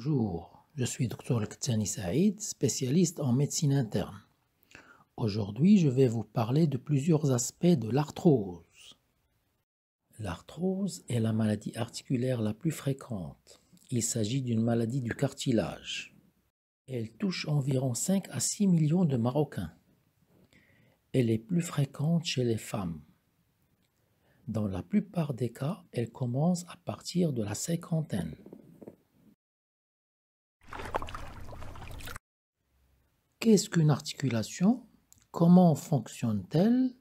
Bonjour, je suis Dr Al-Ktani Saïd, spécialiste en médecine interne. Aujourd'hui, je vais vous parler de plusieurs aspects de l'arthrose. L'arthrose est la maladie articulaire la plus fréquente. Il s'agit d'une maladie du cartilage. Elle touche environ 5 à 6 millions de Marocains. Elle est plus fréquente chez les femmes. Dans la plupart des cas, elle commence à partir de la cinquantaine. Qu'est-ce qu'une articulation? Comment fonctionne-t-elle?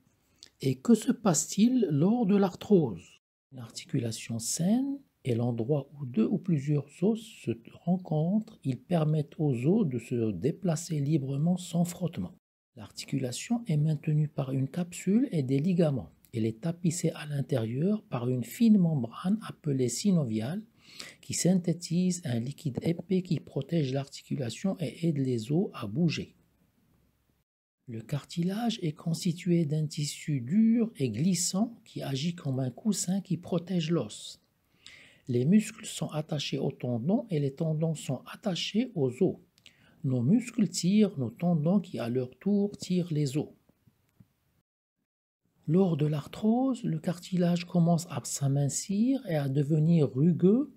Et que se passe-t-il lors de l'arthrose? Une articulation saine est l'endroit où deux ou plusieurs os se rencontrent. Ils permettent aux os de se déplacer librement sans frottement. L'articulation est maintenue par une capsule et des ligaments. Elle est tapissée à l'intérieur par une fine membrane appelée synoviale qui synthétise un liquide épais qui protège l'articulation et aide les os à bouger. Le cartilage est constitué d'un tissu dur et glissant qui agit comme un coussin qui protège l'os. Les muscles sont attachés aux tendons et les tendons sont attachés aux os. Nos muscles tirent nos tendons qui à leur tour tirent les os. Lors de l'arthrose, le cartilage commence à s'amincir et à devenir rugueux.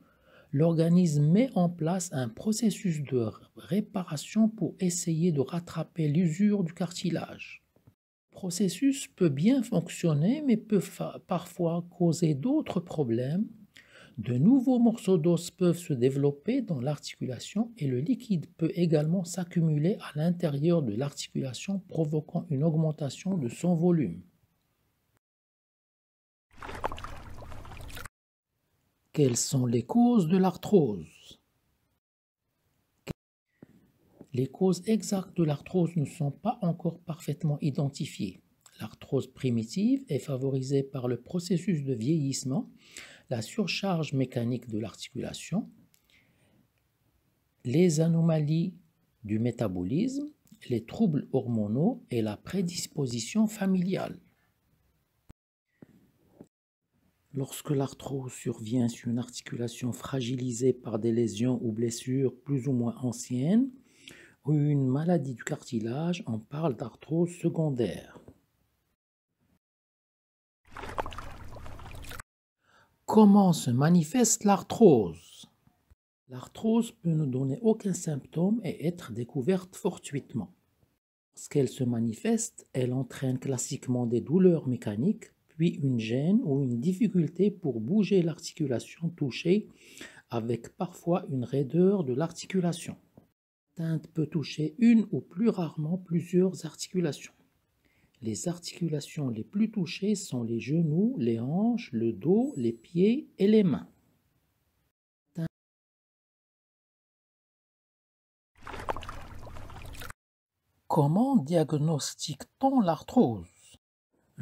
L'organisme met en place un processus de réparation pour essayer de rattraper l'usure du cartilage. Le processus peut bien fonctionner mais peut parfois causer d'autres problèmes. De nouveaux morceaux d'os peuvent se développer dans l'articulation et le liquide peut également s'accumuler à l'intérieur de l'articulation provoquant une augmentation de son volume. Quelles sont les causes de l'arthrose? Les causes exactes de l'arthrose ne sont pas encore parfaitement identifiées. L'arthrose primitive est favorisée par le processus de vieillissement, la surcharge mécanique de l'articulation, les anomalies du métabolisme, les troubles hormonaux et la prédisposition familiale. Lorsque l'arthrose survient sur une articulation fragilisée par des lésions ou blessures plus ou moins anciennes ou une maladie du cartilage, on parle d'arthrose secondaire. Comment se manifeste l'arthrose? L'arthrose peut ne donner aucun symptôme et être découverte fortuitement. Lorsqu'elle se manifeste, elle entraîne classiquement des douleurs mécaniques, puis une gêne ou une difficulté pour bouger l'articulation touchée, avec parfois une raideur de l'articulation. L'atteinte peut toucher une ou plus rarement plusieurs articulations. Les articulations les plus touchées sont les genoux, les hanches, le dos, les pieds et les mains. Comment diagnostique-t-on l'arthrose?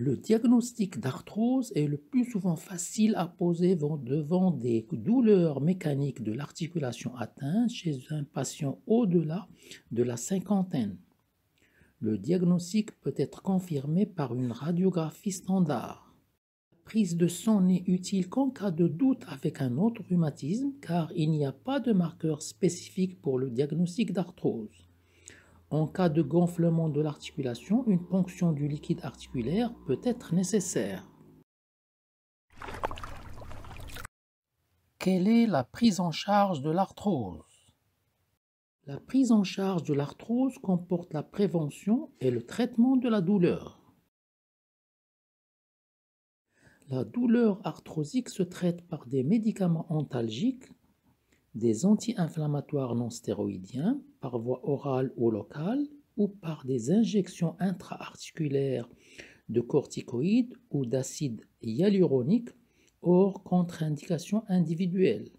Le diagnostic d'arthrose est le plus souvent facile à poser devant des douleurs mécaniques de l'articulation atteinte chez un patient au-delà de la cinquantaine. Le diagnostic peut être confirmé par une radiographie standard. La prise de sang n'est utile qu'en cas de doute avec un autre rhumatisme car il n'y a pas de marqueur spécifique pour le diagnostic d'arthrose. En cas de gonflement de l'articulation, une ponction du liquide articulaire peut être nécessaire. Quelle est la prise en charge de l'arthrose? La prise en charge de l'arthrose comporte la prévention et le traitement de la douleur. La douleur arthrosique se traite par des médicaments antalgiques, des anti-inflammatoires non stéroïdiens par voie orale ou locale ou par des injections intra-articulaires de corticoïdes ou d'acide hyaluronique hors contre-indication individuelle.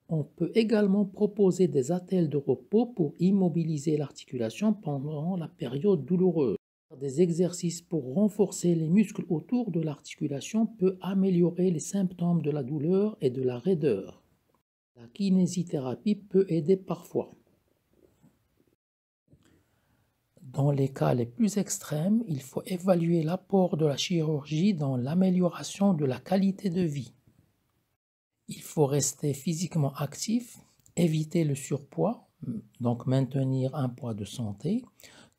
On peut également proposer des attelles de repos pour immobiliser l'articulation pendant la période douloureuse. Des exercices pour renforcer les muscles autour de l'articulation peut améliorer les symptômes de la douleur et de la raideur. La kinésithérapie peut aider parfois. Dans les cas les plus extrêmes, il faut évaluer l'apport de la chirurgie dans l'amélioration de la qualité de vie. Il faut rester physiquement actif, éviter le surpoids, donc maintenir un poids de santé,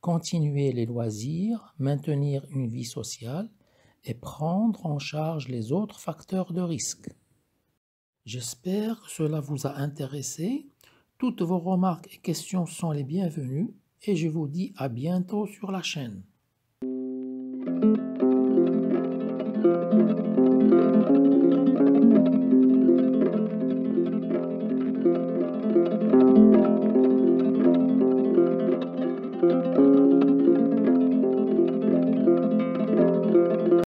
continuer les loisirs, maintenir une vie sociale et prendre en charge les autres facteurs de risque. J'espère que cela vous a intéressé. Toutes vos remarques et questions sont les bienvenues et je vous dis à bientôt sur la chaîne.